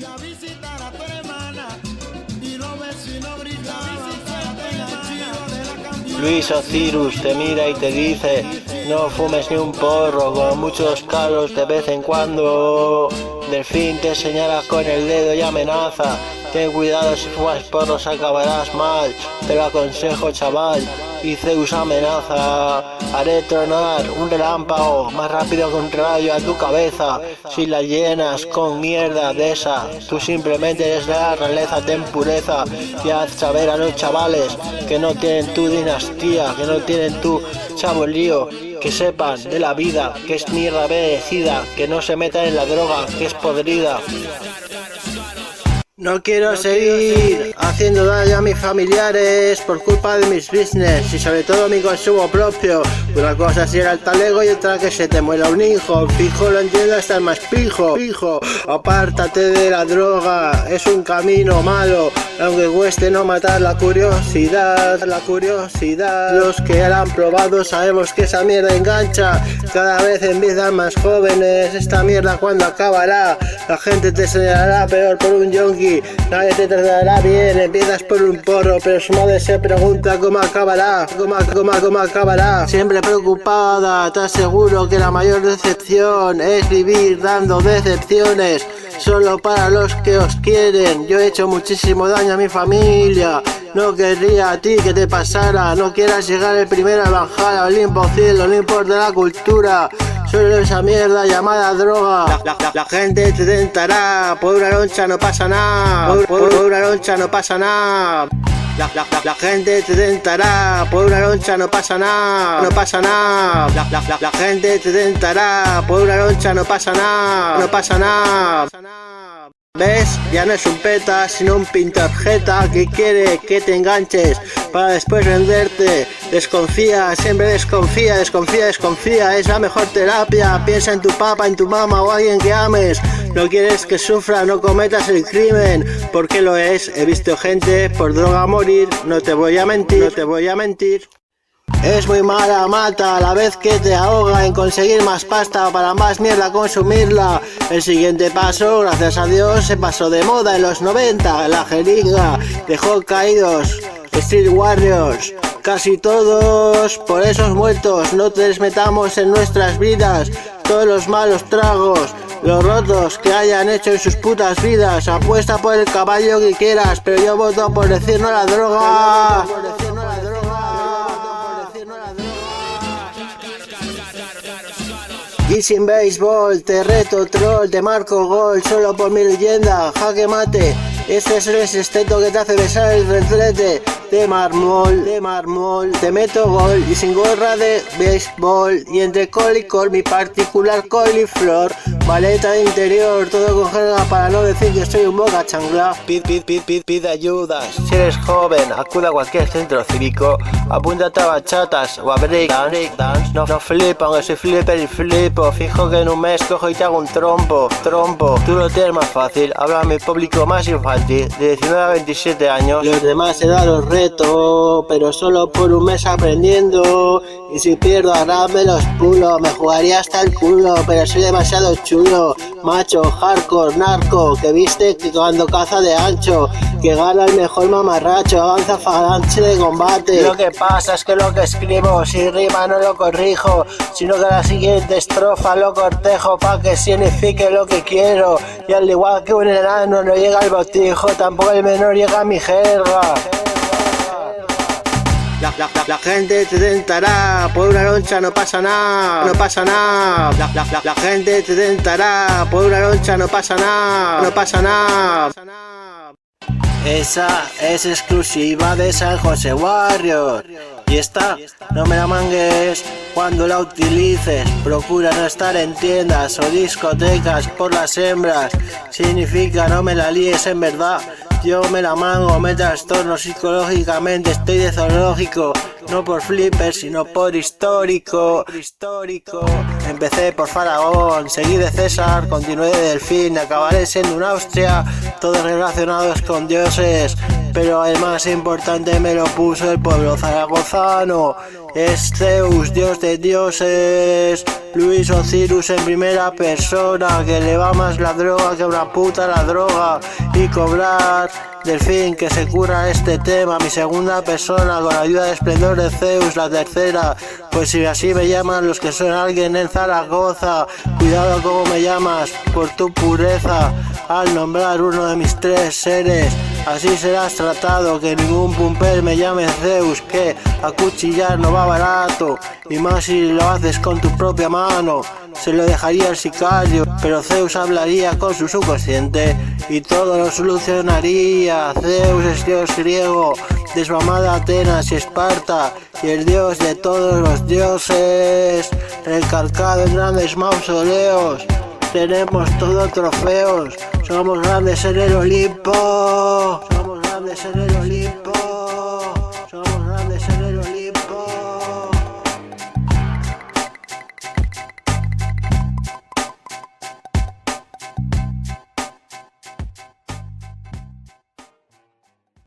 Fui a visitar a tu hermana y los vecinos gritaban, "Sácate el chivo de la campana". Luis Ocirus te mira y te dice: no fumes ni un porro, con muchos calos de vez en cuando. Delfín te señala con el dedo y amenaza: ten cuidado, si fumas porros acabarás mal, te lo aconsejo, chaval. Y Zeus amenaza: haré tronar un relámpago más rápido que un rayo a tu cabeza si la llenas con mierda de esa. Tú simplemente eres de la realeza, ten pureza y haz saber a los chavales que no tienen tu dinastía, que no tienen tu chabolío, que sepan de la vida, que es mierda merecida, que no se metan en la droga, que es podrida. No quiero seguir haciendo daño a mis familiares por culpa de mis business y sobre todo mi consumo propio. Una cosa es ir al talego y otra que se te muera un hijo. Fijo, lo entiendo hasta el más pijo. Apártate de la droga, es un camino malo, aunque cueste no matar la curiosidad. Los que la han probado sabemos que esa mierda engancha. Cada vez empiezan más jóvenes, esta mierda cuando acabará. La gente te señalará peor por un yonki. Nadie te tratará bien, empiezas por un porro, pero su madre se pregunta cómo acabará, cómo acabará. Siempre preocupada, te aseguro que la mayor decepción es vivir dando decepciones solo para los que os quieren. Yo he hecho muchísimo daño a mi familia, no querría a ti que te pasara. No quieras llegar el primero al Valhalla, Olimpo, cielo, no importa la cultura, solo esa mierda llamada droga. La gente te tentará, por una loncha no pasa nada, por una loncha no pasa nada. La gente te tentará, por una loncha no pasa nada, La gente te tentará, por una loncha no pasa nada. ¿Ves? Ya no es un peta, sino un pintarjeta que quiere que te enganches para después venderte. Desconfía, siempre desconfía, es la mejor terapia. Piensa en tu papá, en tu mamá o alguien que ames. No quieres que sufra, no cometas el crimen, porque lo es. He visto gente por droga morir, no te voy a mentir. Es muy mala, mata a la vez que te ahoga en conseguir más pasta para más mierda consumirla. El siguiente paso, gracias a Dios, se pasó de moda en los 90. La jeringa dejó caídos Street Warriors, casi todos por esos muertos. No te metamos en nuestras vidas todos los malos tragos, los rotos que hayan hecho en sus putas vidas. Apuesta por el caballo que quieras, pero yo voto por decir no a la droga. Y sin béisbol, te reto troll, te marco gol, solo por mi leyenda, jaque mate. Este es el sexteto que te hace besar el retrete de mármol, te meto gol y sin gorra de béisbol. Y entre col y col, mi particular coliflor, maleta de interior, todo con jerga para no decir que soy un boca changla. Pide ayuda, si eres joven, acude a cualquier centro cívico, apúntate a bachatas o a breakdance. No flipa, aunque soy flipper y flipo, fijo que en un mes cojo y te hago un trompo. Tú lo tienes más fácil, habla a mi público más infantil, de 19 a 27 años. Los demás serán los reto, pero solo por un mes aprendiendo. Y si pierdo ahora me los pulo, me jugaría hasta el culo, pero soy demasiado chulo. Macho, hardcore, narco, que viste que cuando caza de ancho, que gana el mejor mamarracho, avanza falange de combate. Lo que pasa es que lo que escribo, si rima no lo corrijo, sino que la siguiente estrofa lo cortejo pa' que signifique lo que quiero. Y al igual que un enano no llega al botijo, tampoco el menor llega a mi jerga. La gente te tentará, por una loncha no pasa nada, La gente te tentará, por una loncha no pasa nada. Esa es exclusiva de San José Warrior. Y esta, no me la mangues cuando la utilices. Procura no estar en tiendas o discotecas por las hembras. Significa no me la líes en verdad. Yo me la mango, me trastorno psicológicamente, estoy de zoológico. No por flipper, sino por histórico. Empecé por Faraón, seguí de César, continué de Delfín, acabaré siendo un Austria, todos relacionados con dioses. Pero el más importante me lo puso el pueblo zaragozano. Es Zeus, dios de dioses. Luis Osiris en primera persona, que le va más la droga que una puta la droga. Y cobrar Delfín, que se cura este tema, mi segunda persona, con la ayuda de Esplendor de Zeus, la tercera. Pues si así me llaman los que son alguien en Zaragoza, cuidado como me llamas por tu pureza, al nombrar uno de mis tres seres. Así serás tratado, que ningún pumper me llame Zeus, que acuchillar no va barato, y más si lo haces con tu propia mano. Se lo dejaría el sicario, pero Zeus hablaría con su subconsciente y todo lo solucionaría. Zeus es dios griego, de su amada Atenas y Esparta, y el dios de todos los dioses, recalcado en grandes mausoleos. Tenemos todos trofeos, somos grandes en el Olimpo, somos grandes en el Olimpo.